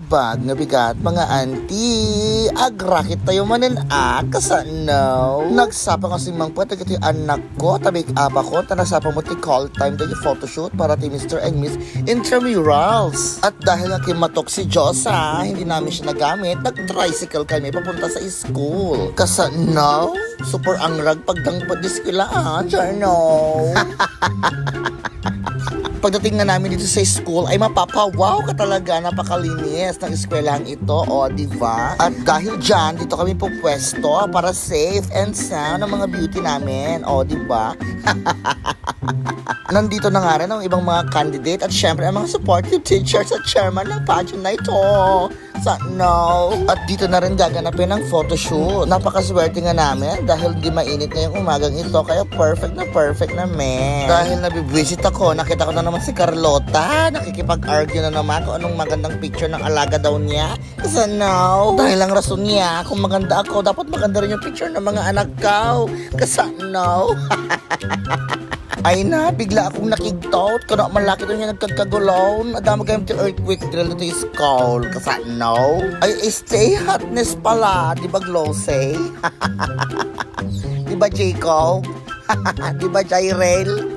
bag na bigat mga auntie. Agrakit tayo manin kasano. Nagsapa nga si Mang Puet, ito yung anak ko, tabik apa ko, nagsapa mo ti call time tayo photoshoot para ti Mr. and Miss Intramurals. At dahil nga kimatok si Josa, hindi namin siya nagamit, nag-tricycle kami papunta sa school. Kasano? Super angrag pagdangpad di eskwelahan, Jarno. Pagdating na namin dito sa school ay mapapawaw ka talaga, napakalinis ng eskwelahan ito, o diba? At dahil dyan, dito kami pupwesto para safe and sound ng mga beauty namin, o diba? Nandito na nga rin ang ibang mga candidate at syempre ang mga supportive teachers at chairman ng pageant na ito. No. At dito na rin gaganapin ang photoshoot. Napakaswerte nga namin dahil hindi mainit ngayong umagang ito, kaya perfect na men. Dahil nabibwisit ako, nakita ko na naman si Carlota, nakikipag-argue na naman kung anong magandang picture ng alaga daw niya. Kasi no, dahil ang rason niya, kung maganda ako, dapat maganda rin yung picture ng mga anak ko. Kasi no. Ay na, bigla akong nakigtot. Kano malaki doon yung nagkagulon. Adama kayong ti earthquake drill to his skull. Kasi no. Ay, stay hotness pala. Di ba Glossy? Di ba Jacob? Di ba Jairel?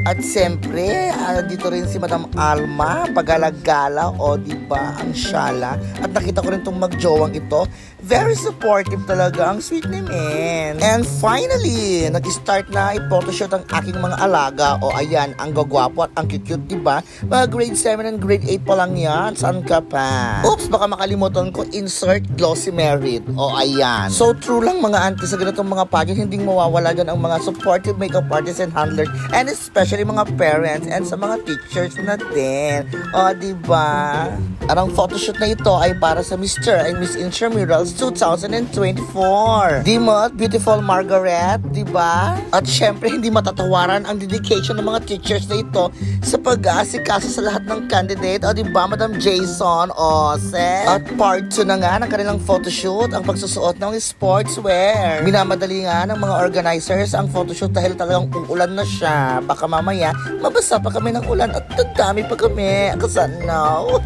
At siyempre, dito rin si Madam Alma, pagalagala, o diba, ang Shala. At nakita ko rin itong magjowang ito. Very supportive talaga, ang sweet ni men. And finally, nag-start na i-photoshoot ang aking mga alaga. O ayan, ang gagwapo at ang cute, diba? Mga grade 7 and grade 8 pa lang yan. Saan ka pa? Oops, baka makalimutan ko, insert Glossy Merit. O ayan. So true lang mga auntie, sa ganitong mga pageant, hindi mawawala dyan ang mga supportive makeup artists and handlers. And especially mga parents and sa mga teachers natin. O, diba? Ang photoshoot na ito ay para sa Mr. and Miss Intramurals 2024. Di mo, beautiful Margaret, diba? At syempre, hindi matatawaran ang dedication ng mga teachers na ito sa pag-aasikaso sa lahat ng candidate. O, diba, Madam Jason Ose? At part 2 na nga ng kanilang photoshoot, ang pagsusuot ng sportswear. Minamadali nga ng mga organizers ang photoshoot dahil talagang uulan na siya. Baka mamaya, mabasa pa kami ng ulan at dadami pa kami. Kasano?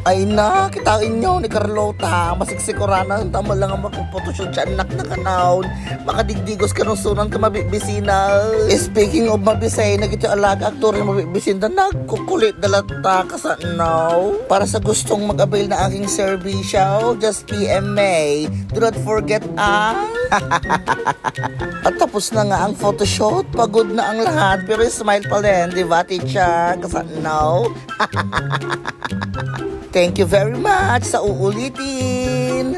Ay na, kitain nyo ni Carlota. Masiksikuranan, tama lang ang magpupotoshoot siya, anak na kanaon. Makadigdigos ka nung sunan ka mabibisina. Speaking of mabisay, nagito alaga aktor yung mabibisinda, nagkukulit dalata kasanaw. Para sa gustong mag-avail na aking servisyo, just PM May. Do not forget At tapos na nga ang photoshoot, pagod na ang lahat, pero smile pa rin, di ba teacher? Kasanaw. Thank you very much sa uulitin.